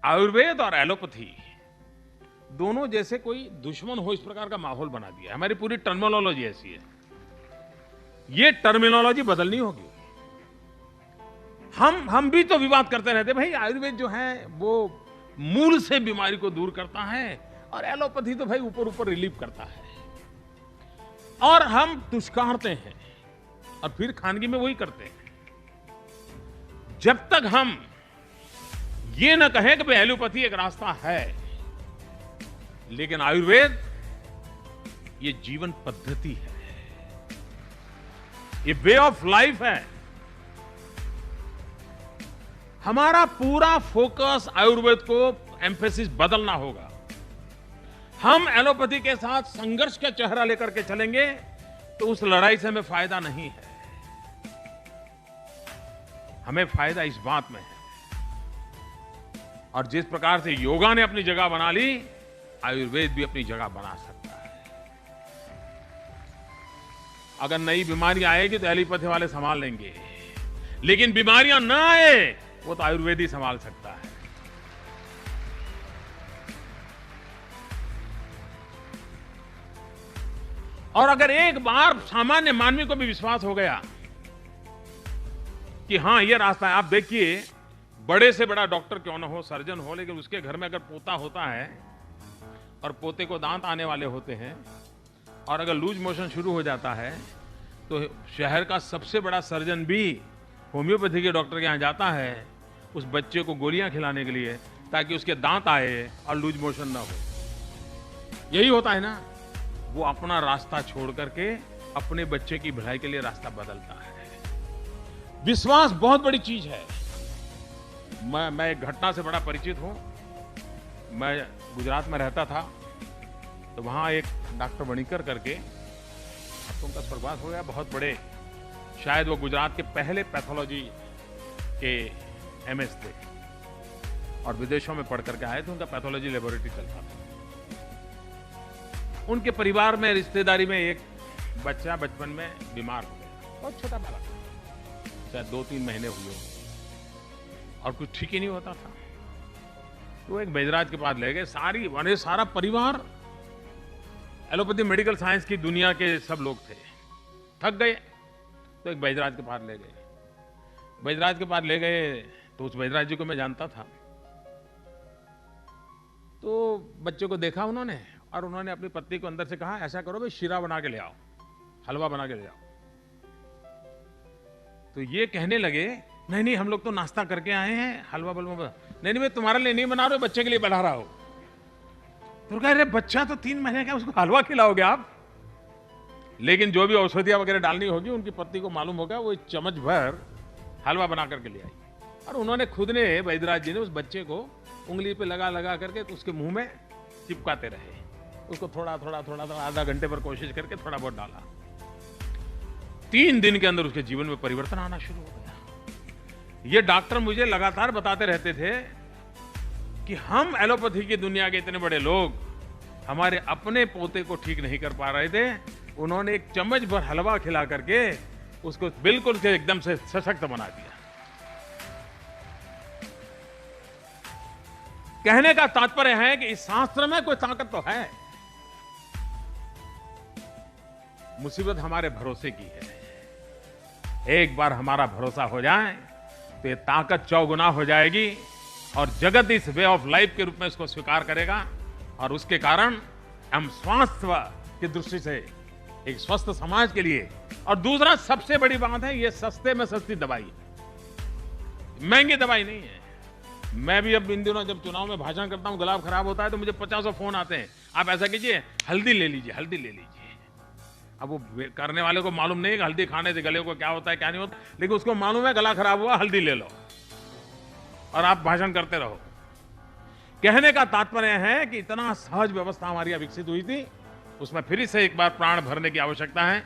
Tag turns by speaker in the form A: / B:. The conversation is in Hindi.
A: आयुर्वेद और एलोपैथी दोनों जैसे कोई दुश्मन हो, इस प्रकार का माहौल बना दिया है। हमारी पूरी टर्मिनोलॉजी ऐसी है। ये टर्मिनोलॉजी बदलनी होगी। हम भी तो विवाद करते रहते, भाई आयुर्वेद जो है वो मूल से बीमारी को दूर करता है और एलोपैथी तो भाई ऊपर ऊपर रिलीफ करता है। और हम दुष्कारते हैं और फिर खानगी में वही करते हैं। जब तक हम ये ना कहें कि भाई एलोपैथी एक रास्ता है, लेकिन आयुर्वेद ये जीवन पद्धति है, ये वे ऑफ लाइफ है। हमारा पूरा फोकस आयुर्वेद को एम्फेसिस बदलना होगा। हम एलोपैथी के साथ संघर्ष का चेहरा लेकर के चलेंगे तो उस लड़ाई से हमें फायदा नहीं है। हमें फायदा इस बात में है, और जिस प्रकार से योगा ने अपनी जगह बना ली, आयुर्वेद भी अपनी जगह बना सकता है। अगर नई बीमारी आएगी तो एलोपैथी वाले संभाल लेंगे, लेकिन बीमारियां ना आए वो तो आयुर्वेद ही संभाल सकता है। और अगर एक बार सामान्य मानवी को भी विश्वास हो गया कि हां ये रास्ता है। आप देखिए, बड़े से बड़ा डॉक्टर क्यों ना हो, सर्जन हो, लेकिन उसके घर में अगर पोता होता है और पोते को दांत आने वाले होते हैं और अगर लूज मोशन शुरू हो जाता है तो शहर का सबसे बड़ा सर्जन भी होम्योपैथी के डॉक्टर के यहाँ जाता है उस बच्चे को गोलियां खिलाने के लिए, ताकि उसके दांत आए और लूज मोशन ना हो। यही होता है ना, वो अपना रास्ता छोड़ करके अपने बच्चे की भलाई के लिए रास्ता बदलता है। विश्वास बहुत बड़ी चीज है। मैं एक घटना से बड़ा परिचित हूं। मैं गुजरात में रहता था, तो वहां एक डॉक्टर वणिकर करके, अब तो उनका स्वर्गवास हो गया, बहुत बड़े, शायद वो गुजरात के पहले पैथोलॉजी के एमएस थे और विदेशों में पढ़ करके आए थे। उनका पैथोलॉजी लेबोरेटरी चलता था। उनके परिवार में, रिश्तेदारी में एक बच्चा बचपन में बीमार हो गया, बहुत छोटा बालक, शायद 2-3 महीने हुए और कुछ ठीक ही नहीं होता था। तो एक वैद्यराज के पास ले गए। सारा परिवार एलोपैथी मेडिकल साइंस की दुनिया के सब लोग थे, थक गए, तो एक वैद्यराज के पास ले गए। वैद्यराज के पास ले गए तो उस वैद्यराज जी को मैं जानता था। तो बच्चे को देखा उन्होंने और उन्होंने अपनी पत्नी को अंदर से कहा, ऐसा करो भाई, शीरा बना के ले आओ, हलवा बना के ले आओ। तो ये कहने लगे, नहीं नहीं, हम लोग तो नाश्ता करके आए हैं, हलवा बलवा नहीं नहीं, मैं तुम्हारे लिए नहीं बना रहा हूं, बच्चे के लिए बना रहा हूं। तो कह रहे, बच्चा तो 3 महीने का, उसको हलवा खिलाओगे आप? लेकिन जो भी औषधियां वगैरह डालनी होगी, उनकी पत्नी को मालूम होगा, वो 1 चम्मच भर हलवा बना करके ले आई। और उन्होंने खुद ने, वैद्यराज जी ने, उस बच्चे को उंगली पे लगा लगा करके तो उसके मुंह में चिपकाते रहे। उसको थोड़ा आधा घंटे पर कोशिश करके थोड़ा बहुत डाला। 3 दिन के अंदर उसके जीवन में परिवर्तन आना शुरू हो गया। ये डॉक्टर मुझे लगातार बताते रहते थे कि हम एलोपैथी की दुनिया के इतने बड़े लोग हमारे अपने पोते को ठीक नहीं कर पा रहे थे। उन्होंने 1 चम्मच भर हलवा खिला करके उसको बिल्कुल से एकदम से सशक्त बना दिया। कहने का तात्पर्य है कि इस शास्त्र में कोई ताकत तो है। मुसीबत हमारे भरोसे की है। एक बार हमारा भरोसा हो जाए तो ये ताकत चौगुना हो जाएगी और जगत इस वे ऑफ लाइफ के रूप में इसको स्वीकार करेगा, और उसके कारण हम स्वास्थ्य की दृष्टि से एक स्वस्थ समाज के लिए, और दूसरा सबसे बड़ी बात है, ये सस्ते में सस्ती दवाई है, महंगी दवाई नहीं है। मैं भी अब इन दिनों जब चुनाव में भाषण करता हूं, गला खराब होता है तो मुझे 50 फोन आते हैं, आप ऐसा कीजिए, हल्दी ले लीजिए, हल्दी ले लीजिए। अब वो करने वाले को मालूम नहीं है कि हल्दी खाने से गले को क्या होता है क्या नहीं होता, लेकिन उसको मालूम है गला खराब हुआ, हल्दी ले लो और आप भाषण करते रहो। कहने का तात्पर्य है कि इतना सहज व्यवस्था हमारी विकसित हुई थी, उसमें फिर से एक बार प्राण भरने की आवश्यकता है।